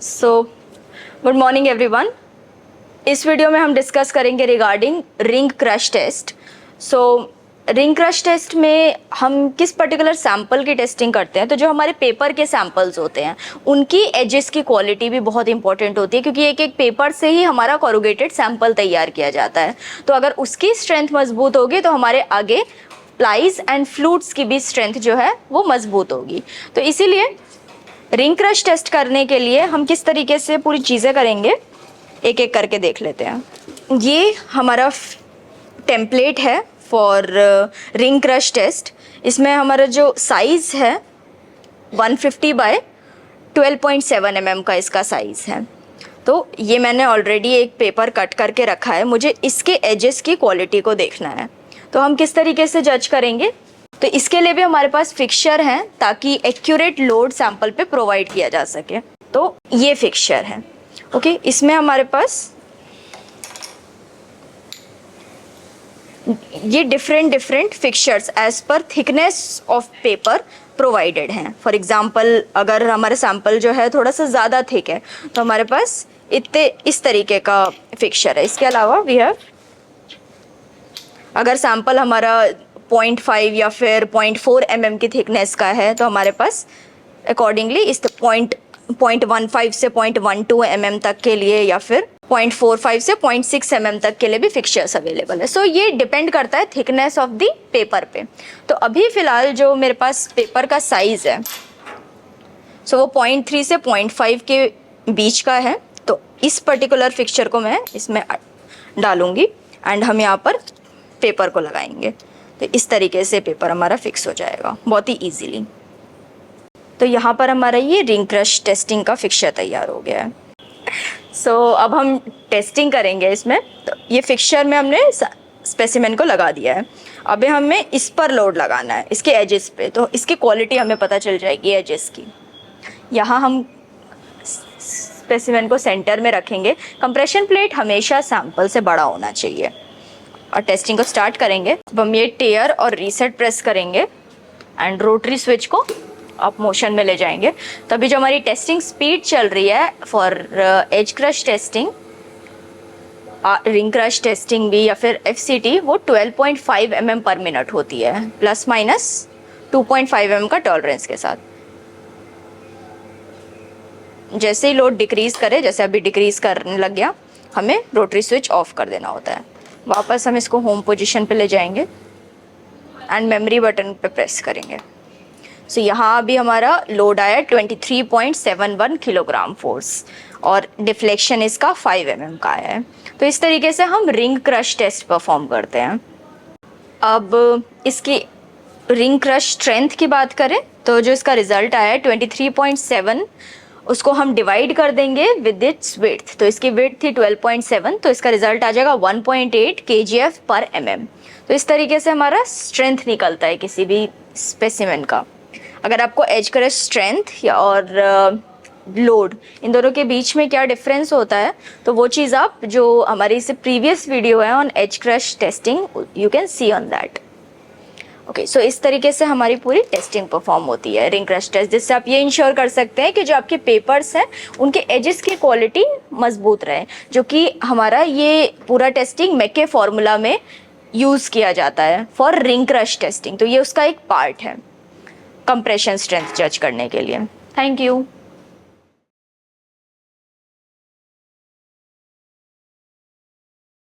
सो good morning everyone. इस video में हम डिस्कस करेंगे regarding ring crush test. Ring crush test में हम किस पर्टिकुलर सैंपल की टेस्टिंग करते हैं, तो जो हमारे पेपर के सैंपल्स होते हैं उनकी एजेस की क्वालिटी भी बहुत इंपॉर्टेंट होती है, क्योंकि एक एक पेपर से ही हमारा कोरुगेटेड सैंपल तैयार किया जाता है। तो अगर उसकी स्ट्रेंथ मजबूत होगी तो हमारे आगे प्लाइज एंड फ्लूट्स की भी स्ट्रेंथ जो है वो मजबूत होगी। तो इसीलिए रिंग क्रश टेस्ट करने के लिए हम किस तरीके से पूरी चीज़ें करेंगे एक एक करके देख लेते हैं। ये हमारा टेम्पलेट है फॉर रिंग क्रश टेस्ट। इसमें हमारा जो साइज़ है 150 बाय 12.7 mm का इसका साइज़ है। तो ये मैंने ऑलरेडी एक पेपर कट करके रखा है, मुझे इसके एजेस की क्वालिटी को देखना है। तो हम किस तरीके से जज करेंगे, तो इसके लिए भी हमारे पास फिक्सचर हैं ताकि एक्यूरेट लोड सैंपल पे प्रोवाइड किया जा सके। तो ये फिक्सचर है, ओके। इसमें हमारे पास ये different fixtures as per thickness of paper provided हैं। फॉर एग्जांपल अगर हमारा सैंपल जो है थोड़ा सा ज़्यादा थिक है तो हमारे पास इतने इस तरीके का फिक्सचर है। इसके अलावा वी हैव, अगर सैंपल हमारा 0.5 या फिर 0.4 mm की थिकनेस का है तो हमारे पास अकॉर्डिंगली इस 0.15 से 0.12 mm तक के लिए या फिर 0.45 से 0.6 mm तक के लिए भी फिक्सचर्स अवेलेबल है। सो ये डिपेंड करता है थिकनेस ऑफ द पेपर पे। तो अभी फ़िलहाल जो मेरे पास पेपर का साइज़ है सो वो 0.3 से 0.5 के बीच का है। तो इस पर्टिकुलर फिक्सचर को मैं इसमें डालूँगी एंड हम यहाँ पर पेपर को लगाएंगे। तो इस तरीके से पेपर हमारा फिक्स हो जाएगा बहुत ही इजीली। तो यहाँ पर हमारा ये रिंग क्रश टेस्टिंग का फिक्सचर तैयार हो गया है। अब हम टेस्टिंग करेंगे इसमें। तो ये फिक्सचर में हमने स्पेसिमेन को लगा दिया है। अब हमें इस पर लोड लगाना है, इसके एजेस पे। तो इसकी क्वालिटी हमें पता चल जाएगी एजेस की। यहाँ हम स्पेसिमेन को सेंटर में रखेंगे। कंप्रेशन प्लेट हमेशा सैंपल से बड़ा होना चाहिए और टेस्टिंग को स्टार्ट करेंगे। अब हम ये टेयर और रीसेट प्रेस करेंगे एंड रोटरी स्विच को आप मोशन में ले जाएंगे। तभी जो हमारी टेस्टिंग स्पीड चल रही है for edge crush testing, ring crush testing भी या फिर FCT, वो 12.5 mm पर मिनट होती है, प्लस माइनस 2.5 mm का टॉलरेंस के साथ। जैसे ही लोड डिक्रीज करे, जैसे अभी डिक्रीज करने लग गया, हमें रोटरी स्विच ऑफ कर देना होता है। वापस हम इसको होम पोजीशन पे ले जाएंगे एंड मेमोरी बटन पे प्रेस करेंगे। सो यहाँ अभी हमारा लोड आया 23.71 किलोग्राम फोर्स और डिफ्लेक्शन इसका 5 mm का आया है। तो इस तरीके से हम रिंग क्रश टेस्ट परफॉर्म करते हैं। अब इसकी रिंग क्रश स्ट्रेंथ की बात करें तो जो इसका रिजल्ट आया है 23.7, उसको हम डिवाइड कर देंगे विद इट्स विड्थ। तो इसकी विड्थ थी 12.7, तो इसका रिजल्ट आ जाएगा 1.8 kgf पर mm। तो इस तरीके से हमारा स्ट्रेंथ निकलता है किसी भी स्पेसिमेन का। अगर आपको एज क्रश स्ट्रेंथ या और लोड, इन दोनों के बीच में क्या डिफरेंस होता है, तो वो चीज़ आप जो हमारी इससे प्रीवियस वीडियो है on edge crush testing, you can see on that. Okay, so इस तरीके से हमारी पूरी टेस्टिंग परफॉर्म होती है रिंग क्रश टेस्ट, जिससे आप ये इंश्योर कर सकते हैं कि जो आपके पेपर्स हैं उनके एजेस की क्वालिटी मजबूत रहे, जो कि हमारा ये पूरा टेस्टिंग मैके फॉर्मूला में यूज़ किया जाता है फॉर रिंग क्रश टेस्टिंग। तो ये उसका एक पार्ट है कंप्रेशन स्ट्रेंथ जज करने के लिए। Thank you.